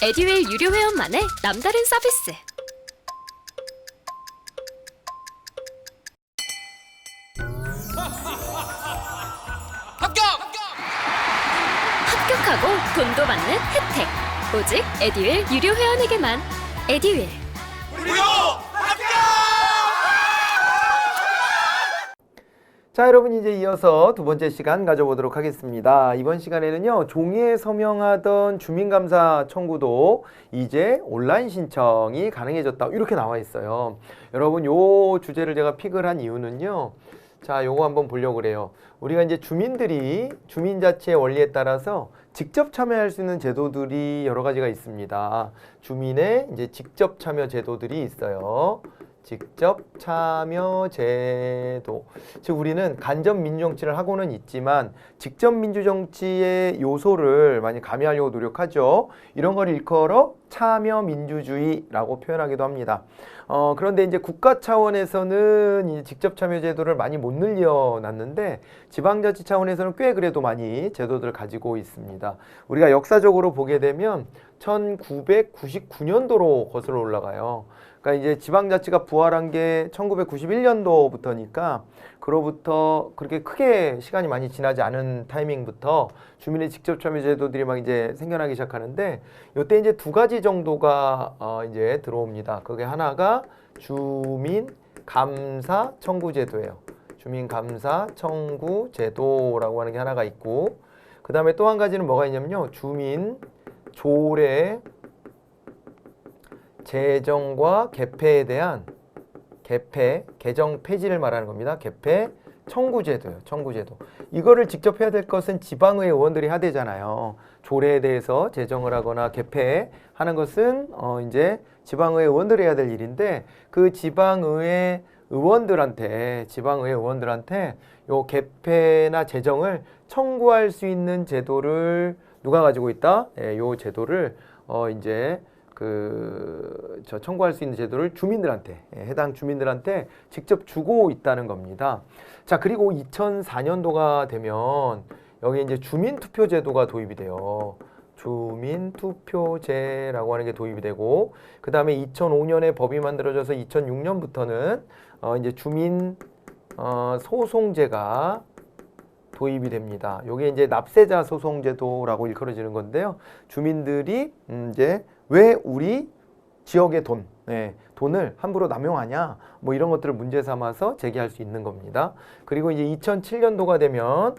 에듀윌 유료 회원만의 남다른 서비스. 합격하고 돈도 받는 혜택. 오직 에듀윌 유료 회원에게만. 에듀윌. 자, 여러분 이제 이어서 두 번째 시간 가져보도록 하겠습니다. 이번 시간에는요, 종이에 서명하던 주민감사 청구도 이제 온라인 신청이 가능해졌다, 이렇게 나와 있어요. 여러분, 요 주제를 제가 픽을 한 이유는요, 자, 요거 한번 보려고 그래요. 우리가 이제 주민들이 주민자치의 원리에 따라서 직접 참여할 수 있는 제도들이 여러 가지가 있습니다. 주민의 이제 직접 참여 제도들이 있어요. 직접 참여 제도. 즉 우리는 간접 민주정치를 하고는 있지만 직접 민주정치의 요소를 많이 가미하려고 노력하죠. 이런 걸 일컬어 참여 민주주의라고 표현하기도 합니다. 그런데 이제 국가 차원에서는 이 직접 참여 제도를 많이 못 늘려놨는데 지방자치 차원에서는 꽤 그래도 많이 제도들을 가지고 있습니다. 우리가 역사적으로 보게 되면 1999년도로 거슬러 올라가요. 그러니까 이제 지방자치가 부활한 게 1991년도부터니까 그로부터 그렇게 크게 시간이 많이 지나지 않은 타이밍부터 주민의 직접 참여 제도들이 막 이제 생겨나기 시작하는데 이때 이제 두 가지 정도가 이제 들어옵니다. 그게 하나가 주민 감사 청구 제도예요. 주민 감사 청구 제도라고 하는 게 하나가 있고, 그 다음에 또 한 가지는 뭐가 있냐면요, 주민 조례 제정과 개폐에 대한 개정 폐지를 말하는 겁니다. 개폐 청구제도예요. 청구제도. 이거를 직접 해야 될 것은 지방의회 의원들이 해야 되잖아요. 조례에 대해서 제정을 하거나 개폐하는 것은 이제 지방의회 의원들이 해야 될 일인데, 그 지방의회 의원들한테 요 개폐나 제정을 청구할 수 있는 제도를 누가 가지고 있다? 예, 요 제도를 이제 청구할 수 있는 제도를 주민들한테, 해당 주민들한테 직접 주고 있다는 겁니다. 자, 그리고 2004년도가 되면 여기 이제 주민투표 제도가 도입이 돼요. 주민투표제라고 하는 게 도입이 되고, 그 다음에 2005년에 법이 만들어져서 2006년부터는 이제 주민 소송제가 도입이 됩니다. 이게 이제 납세자 소송제도라고 일컬어지는 건데요. 주민들이 이제 왜 우리 지역의 돈을 함부로 남용하냐, 뭐 이런 것들을 문제 삼아서 제기할 수 있는 겁니다. 그리고 이제 2007년도가 되면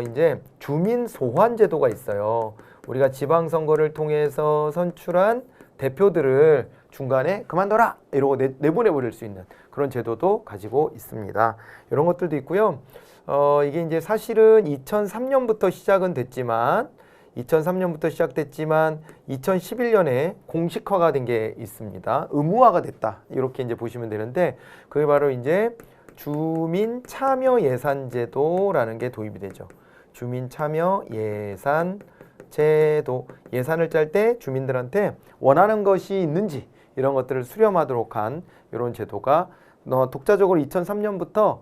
이제 주민 소환 제도가 있어요. 우리가 지방선거를 통해서 선출한 대표들을 중간에 그만둬라 이러고 내보내버릴 수 있는 그런 제도도 가지고 있습니다. 이런 것들도 있고요. 이게 이제 사실은 2003년부터 시작됐지만 2011년에 공식화가 된 게 있습니다. 의무화가 됐다, 이렇게 이제 보시면 되는데, 그게 바로 이제 주민 참여 예산 제도라는 게 도입이 되죠. 주민 참여 예산 제도. 예산을 짤 때 주민들한테 원하는 것이 있는지 이런 것들을 수렴하도록 한 이런 제도가 독자적으로 2003년부터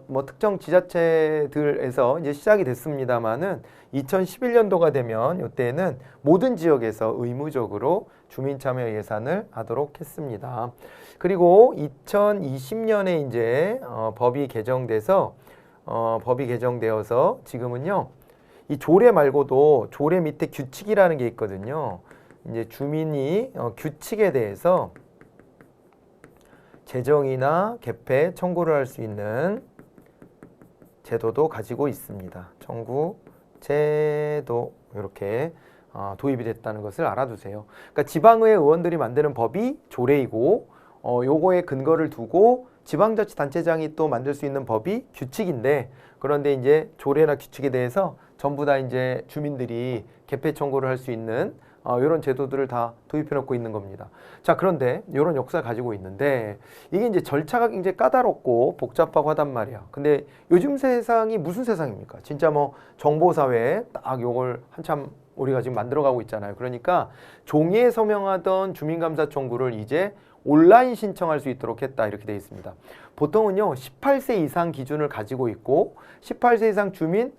뭐 특정 지자체들에서 이제 시작이 됐습니다만은 2011년도가 되면 이때는 모든 지역에서 의무적으로 주민참여 예산을 하도록 했습니다. 그리고 2020년에 이제 법이 개정되어서 지금은요, 이 조례 말고도 조례 밑에 규칙이라는 게 있거든요. 이제 주민이 규칙에 대해서 제정이나 개폐 청구를 할 수 있는 제도도 가지고 있습니다. 청구 제도, 이렇게 도입이 됐다는 것을 알아두세요. 그러니까 지방의회 의원들이 만드는 법이 조례이고, 요거에 근거를 두고 지방자치단체장이 또 만들 수 있는 법이 규칙인데, 그런데 이제 조례나 규칙에 대해서 전부 다 이제 주민들이 개폐 청구를 할 수 있는 이런 제도들을 다 도입해 놓고 있는 겁니다. 자, 그런데 이런 역사를 가지고 있는데 이게 이제 절차가 굉장히 까다롭고 복잡하고 하단 말이야. 근데 요즘 세상이 무슨 세상입니까? 진짜 뭐 정보사회에 딱 요걸 한참 우리가 지금 만들어가고 있잖아요. 그러니까 종이에 서명하던 주민감사 청구를 이제 온라인 신청할 수 있도록 했다, 이렇게 되어 있습니다. 보통은요 18세 이상 기준을 가지고 있고 18세 이상 주민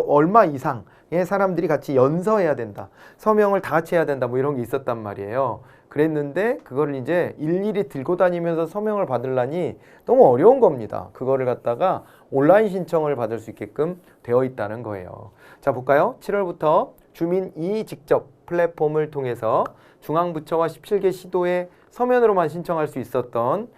얼마 이상 사람들이 같이 연서해야 된다. 서명을 다 같이 해야 된다. 뭐 이런 게 있었단 말이에요. 그랬는데 그거를 이제 일일이 들고 다니면서 서명을 받으려니 너무 어려운 겁니다. 그거를 갖다가 온라인 신청을 받을 수 있게끔 되어 있다는 거예요. 자, 볼까요? 7월부터 주민 이직접 플랫폼을 통해서 중앙부처와 17개 시도에 서면으로만 신청할 수 있었던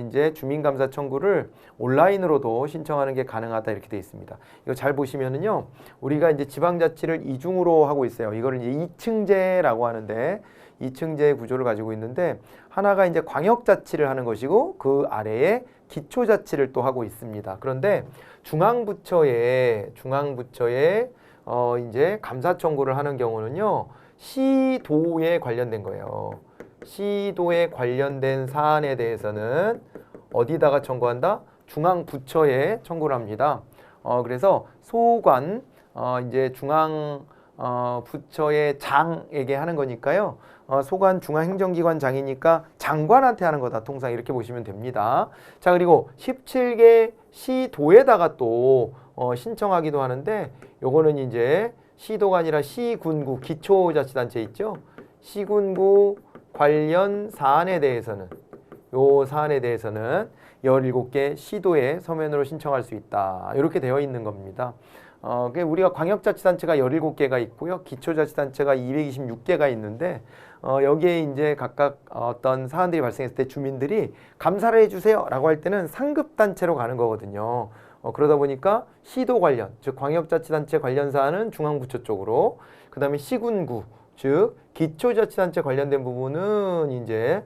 이제 주민감사 청구를 온라인으로도 신청하는 게 가능하다 이렇게 되어 있습니다. 이거 잘 보시면은요, 우리가 이제 지방자치를 이중으로 하고 있어요. 이거를 이제 이층제라고 하는데, 이층제 구조를 가지고 있는데, 하나가 이제 광역자치를 하는 것이고 그 아래에 기초자치를 또 하고 있습니다. 그런데 중앙부처에 이제 감사 청구를 하는 경우는요, 시도에 관련된 거예요. 시도에 관련된 사안에 대해서는 어디다가 청구한다? 중앙부처에 청구를 합니다. 그래서 소관, 이제 부처의 장에게 하는 거니까요. 소관 중앙행정기관 장이니까 장관한테 하는 거다. 통상 이렇게 보시면 됩니다. 자, 그리고 17개 시도에다가 또 신청하기도 하는데, 요거는 이제 시도가 아니라 시군구 기초자치단체 있죠? 시군구 관련 사안에 대해서는, 요 사안에 대해서는 17개 시도에 서면으로 신청할 수 있다. 이렇게 되어 있는 겁니다. 우리가 광역자치단체가 17개가 있고요. 기초자치단체가 226개가 있는데, 여기에 이제 각각 어떤 사안들이 발생했을 때 주민들이 감사를 해주세요 라고 할 때는 상급단체로 가는 거거든요. 그러다 보니까 시도 관련, 즉 광역자치단체 관련 사안은 중앙부처 쪽으로, 그 다음에 시군구, 즉 기초자치단체 관련된 부분은 이제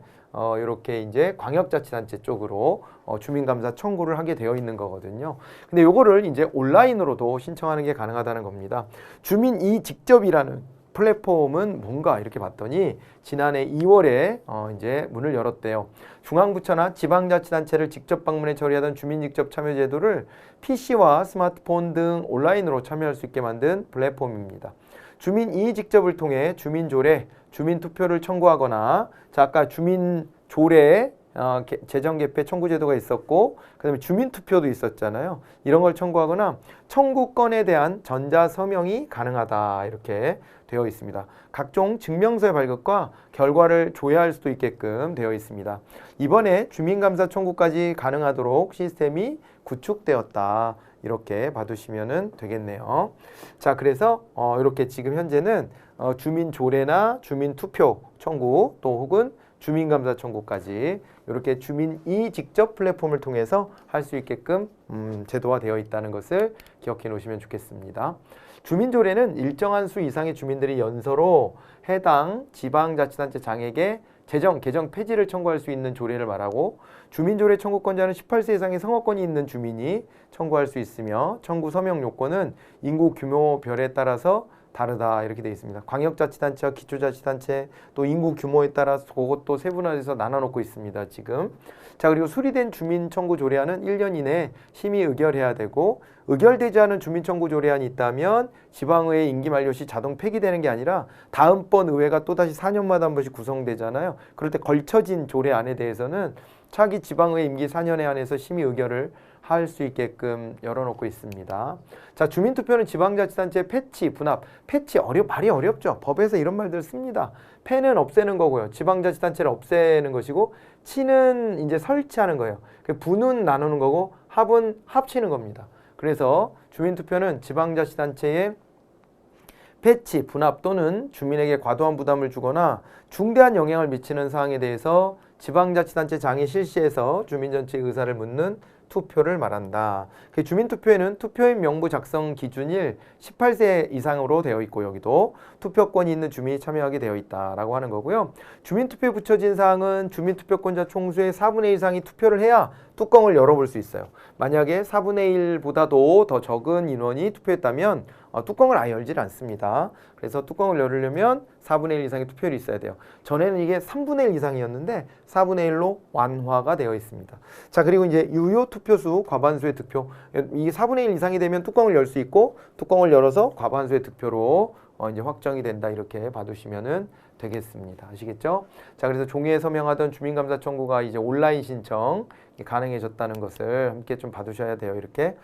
이렇게 이제 광역자치단체 쪽으로 주민감사 청구를 하게 되어 있는 거거든요. 근데 요거를 이제 온라인으로도 신청하는 게 가능하다는 겁니다. 주민 이직접이라는 플랫폼은 뭔가 이렇게 봤더니 지난해 2월에 이제 문을 열었대요. 중앙부처나 지방자치단체를 직접 방문해 처리하던 주민직접 참여 제도를 PC와 스마트폰 등 온라인으로 참여할 수 있게 만든 플랫폼입니다. 주민 이직접을 통해 주민조례, 주민투표를 청구하거나, 자, 아까 주민조례 재정 개폐 청구 제도가 있었고, 그 다음에 주민투표도 있었잖아요. 이런 걸 청구하거나 청구권에 대한 전자서명이 가능하다 이렇게 되어 있습니다. 각종 증명서의 발급과 결과를 조회할 수도 있게끔 되어 있습니다. 이번에 주민감사 청구까지 가능하도록 시스템이 구축되었다. 이렇게 봐두시면 되겠네요. 자, 그래서 이렇게 지금 현재는 주민조례나 주민투표 청구, 또 혹은 주민감사 청구까지 이렇게 주민 이직접 플랫폼을 통해서 할 수 있게끔 제도화 되어 있다는 것을 기억해 놓으시면 좋겠습니다. 주민조례는 일정한 수 이상의 주민들이 연서로 해당 지방자치단체 장에게 재정, 개정, 폐지를 청구할 수 있는 조례를 말하고, 주민조례 청구권자는 18세 이상의 성업권이 있는 주민이 청구할 수 있으며, 청구 서명 요건은 인구 규모별에 따라서 다르다 이렇게 되어 있습니다. 광역자치단체와 기초자치단체, 또 인구 규모에 따라서 그것도 세분화해서 나눠놓고 있습니다. 지금. 자, 그리고 수리된 주민청구 조례안은 1년 이내에 심의 의결해야 되고, 의결되지 않은 주민청구 조례안이 있다면 지방의회 임기 만료 시 자동 폐기되는 게 아니라 다음번 의회가 또다시 4년마다 한 번씩 구성되잖아요. 그럴 때 걸쳐진 조례안에 대해서는 차기 지방의회 임기 4년에 한해서 심의 의결을 할 수 있게끔 열어놓고 있습니다. 자, 주민투표는 지방자치단체 패치, 분합. 패치 말이 어렵죠. 법에서 이런 말들 씁니다. 패는 없애는 거고요. 지방자치단체를 없애는 것이고, 치는 이제 설치하는 거예요. 분은 나누는 거고, 합은 합치는 겁니다. 그래서 주민투표는 지방자치단체의 패치, 분합 또는 주민에게 과도한 부담을 주거나 중대한 영향을 미치는 사항에 대해서 지방자치단체 장이 실시해서 주민 전체의 의사를 묻는 투표를 말한다. 주민투표에는 투표인 명부 작성 기준일 18세 이상으로 되어 있고, 여기도 투표권이 있는 주민이 참여하게 되어 있다라고 하는 거고요. 주민투표에 붙여진 사항은 주민투표권자 총수의 4분의 1 이상이 투표를 해야 뚜껑을 열어볼 수 있어요. 만약에 4분의 1보다도 더 적은 인원이 투표했다면 뚜껑을 아예 열질 않습니다. 그래서 뚜껑을 열으려면 4분의 1 이상의 투표율이 있어야 돼요. 전에는 이게 3분의 1 이상이었는데 4분의 1로 완화가 되어 있습니다. 자, 그리고 이제 유효 투표수, 과반수의 득표. 이게 4분의 1 이상이 되면 뚜껑을 열 수 있고, 뚜껑을 열어서 과반수의 득표로 이제 확정이 된다 이렇게 봐두시면은 되겠습니다. 아시겠죠? 자, 그래서 종이에 서명하던 주민감사 청구가 이제 온라인 신청 가능해졌다는 것을 함께 좀 봐두셔야 돼요. 이렇게.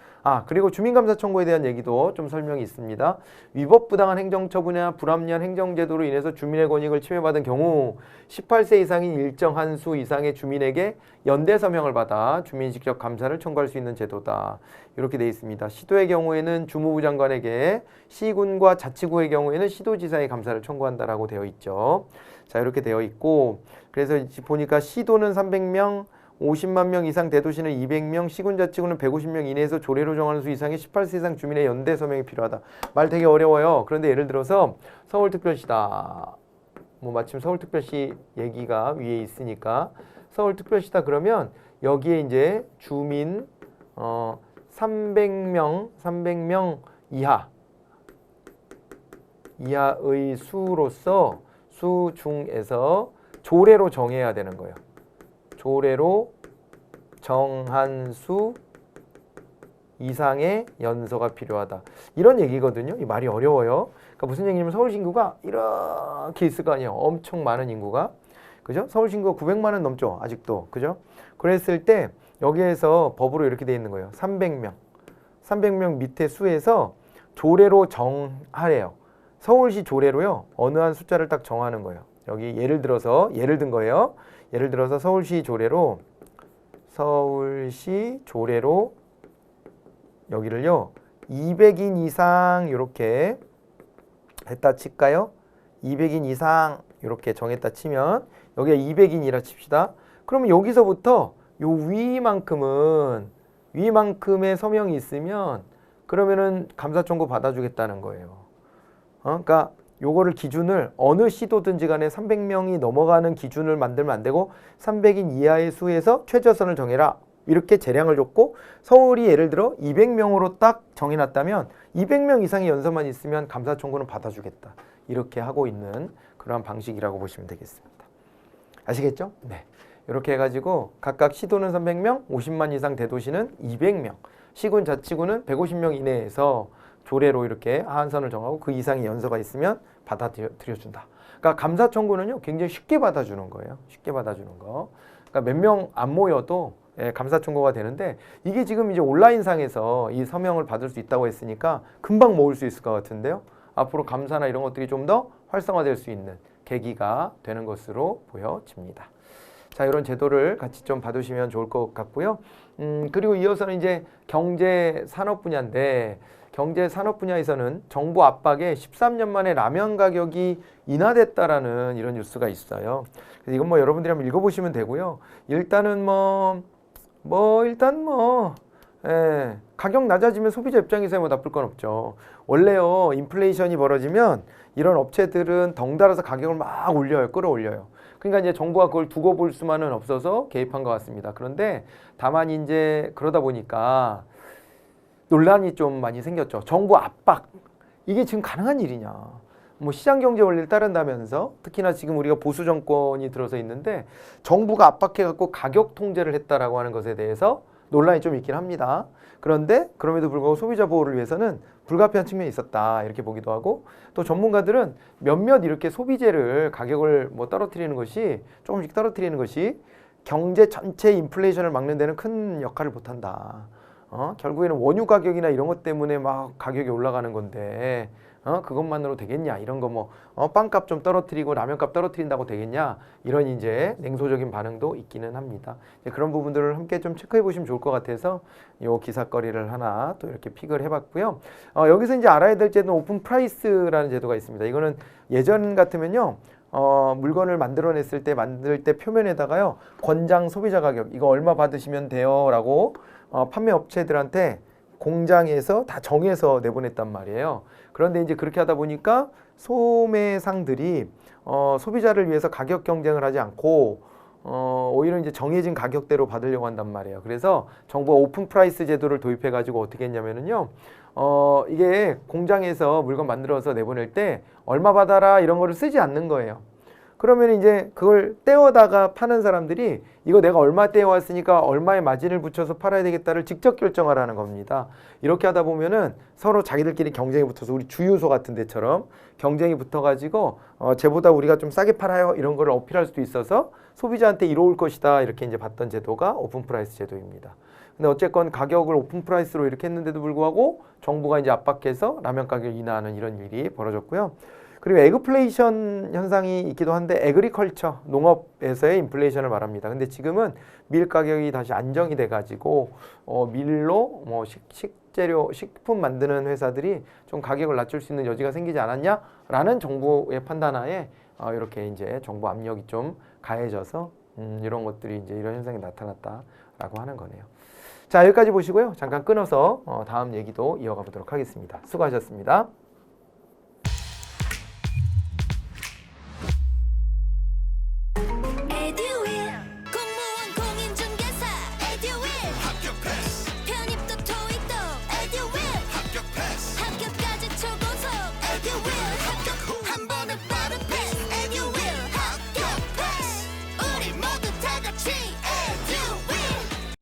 그리고 주민감사 청구에 대한 얘기도 좀 설명이 있습니다. 위법 부당한 행정처분이나 불합리한 행정제도로 인해서 주민의 권익을 침해받은 경우 18세 이상인 일정 한 수 이상의 주민에게 연대 서명을 받아 주민 직접 감사를 청구할 수 있는 제도다. 이렇게 되어 있습니다. 시도의 경우에는 주무부 장관에게, 시군과 자치구의 경우에는 시도지사의 감사를 청구한다라고 되어 있죠. 자, 이렇게 되어 있고, 그래서 보니까 시도는 300명, 50만 명 이상, 대도시는 200명, 시군자치구는 150명 이내에서 조례로 정하는 수 이상의 18세 이상 주민의 연대 서명이 필요하다. 말 되게 어려워요. 그런데 예를 들어서 서울특별시다. 마침 서울특별시 얘기가 위에 있으니까 서울특별시다 그러면 여기에 이제 주민 300명 이하의 수 중에서 조례로 정해야 되는 거예요. 조례로 정한 수 이상의 연서가 필요하다. 이런 얘기거든요. 이 말이 어려워요. 그러니까 무슨 얘기냐면 서울 인구가 이렇게 있을 거 아니에요. 엄청 많은 인구가. 그죠? 서울 인구가 900만 원 넘죠. 아직도. 그죠? 그랬을 때 여기에서 법으로 이렇게 돼 있는 거예요. 300명 밑에 수에서 조례로 정하래요. 서울시 조례로요. 어느 한 숫자를 딱 정하는 거예요. 여기 예를 든 거예요. 예를 들어서 서울시 조례로 여기를요 200인 이상 이렇게 했다 칠까요? 200인 이상 이렇게 정했다 치면 여기가 200인이라 칩시다. 그러면 여기서부터 요 위만큼의 서명이 있으면 그러면은 감사 청구 받아주겠다는 거예요. 그러니까 요거를 기준을 어느 시도든지 간에 300명이 넘어가는 기준을 만들면 안 되고 300인 이하의 수에서 최저선을 정해라. 이렇게 재량을 줬고 서울이 예를 들어 200명으로 딱 정해놨다면 200명 이상의 연서만 있으면 감사 청구는 받아주겠다. 이렇게 하고 있는 그러한 방식이라고 보시면 되겠습니다. 아시겠죠? 네. 이렇게 해가지고 각각 시도는 300명, 50만 이상 대도시는 200명, 시군 자치구는 150명 이내에서 조례로 이렇게 하한선을 정하고 그 이상의 연서가 있으면 받아들여준다. 그러니까 감사 청구는요 굉장히 쉽게 받아주는 거예요. 쉽게 받아주는 거. 그러니까 몇 명 안 모여도 감사 청구가 되는데 이게 지금 이제 온라인상에서 이 서명을 받을 수 있다고 했으니까 금방 모을 수 있을 것 같은데요. 앞으로 감사나 이런 것들이 좀 더 활성화될 수 있는 계기가 되는 것으로 보여집니다. 자, 이런 제도를 같이 좀 봐두시면 좋을 것 같고요. 그리고 이어서는 이제 경제 산업 분야인데 경제 산업 분야에서는 정부 압박에 13년 만에 라면 가격이 인하됐다라는 이런 뉴스가 있어요. 그래서 이건 여러분들이 한번 읽어보시면 되고요. 일단은 가격 낮아지면 소비자 입장에서 나쁠 건 없죠. 원래요 인플레이션이 벌어지면 이런 업체들은 덩달아서 가격을 막 올려요. 끌어올려요. 그러니까 이제 정부가 그걸 두고 볼 수만은 없어서 개입한 것 같습니다. 그런데 다만 이제 그러다 보니까 논란이 좀 많이 생겼죠. 정부 압박. 이게 지금 가능한 일이냐. 시장 경제 원리를 따른다면서 특히나 지금 우리가 보수 정권이 들어서 있는데 정부가 압박해갖고 가격 통제를 했다라고 하는 것에 대해서 논란이 좀 있긴 합니다. 그런데 그럼에도 불구하고 소비자 보호를 위해서는 불가피한 측면이 있었다 이렇게 보기도 하고 또 전문가들은 몇몇 이렇게 소비재를 가격을 떨어뜨리는 것이 조금씩 떨어뜨리는 것이 경제 전체 인플레이션을 막는 데는 큰 역할을 못한다. 결국에는 원유 가격이나 이런 것 때문에 막 가격이 올라가는 건데 그것만으로 되겠냐 이런 거 빵값 좀 떨어뜨리고 라면값 떨어뜨린다고 되겠냐 이런 이제 냉소적인 반응도 있기는 합니다. 그런 부분들을 함께 좀 체크해 보시면 좋을 것 같아서 요 기사거리를 하나 또 이렇게 픽을 해봤고요. 여기서 이제 알아야 될 제도는 오픈 프라이스라는 제도가 있습니다. 이거는 예전 같으면요. 물건을 만들 때 표면에다가요 권장 소비자 가격 이거 얼마 받으시면 돼요 라고 판매 업체들한테 공장에서 다 정해서 내보냈단 말이에요. 그런데 이제 그렇게 하다 보니까 소매상들이 소비자를 위해서 가격 경쟁을 하지 않고 오히려 이제 정해진 가격대로 받으려고 한단 말이에요. 그래서 정부가 오픈 프라이스 제도를 도입해 가지고 어떻게 했냐면은요. 이게 공장에서 물건 만들어서 내보낼 때 얼마 받아라 이런 거를 쓰지 않는 거예요. 그러면 이제 그걸 떼어다가 파는 사람들이 이거 내가 얼마 떼어왔으니까 얼마의 마진을 붙여서 팔아야 되겠다를 직접 결정하라는 겁니다. 이렇게 하다 보면은 서로 자기들끼리 경쟁이 붙어서 우리 주유소 같은 데처럼 경쟁이 붙어가지고 쟤보다 우리가 좀 싸게 팔아요 이런 걸 어필할 수도 있어서 소비자한테 이로울 것이다 이렇게 이제 봤던 제도가 오픈 프라이스 제도입니다. 근데 어쨌건 가격을 오픈 프라이스로 이렇게 했는데도 불구하고 정부가 이제 압박해서 라면 가격을 인하하는 이런 일이 벌어졌고요. 그리고 에그플레이션 현상이 있기도 한데 에그리컬처, 농업에서의 인플레이션을 말합니다. 근데 지금은 밀 가격이 다시 안정이 돼가지고 밀로 뭐 식재료, 식품 만드는 회사들이 좀 가격을 낮출 수 있는 여지가 생기지 않았냐라는 정부의 판단하에 이렇게 이제 정부 압력이 좀 가해져서 이런 것들이 이제 이런 현상이 나타났다라고 하는 거네요. 자, 여기까지 보시고요. 잠깐 끊어서 다음 얘기도 이어가 보도록 하겠습니다. 수고하셨습니다.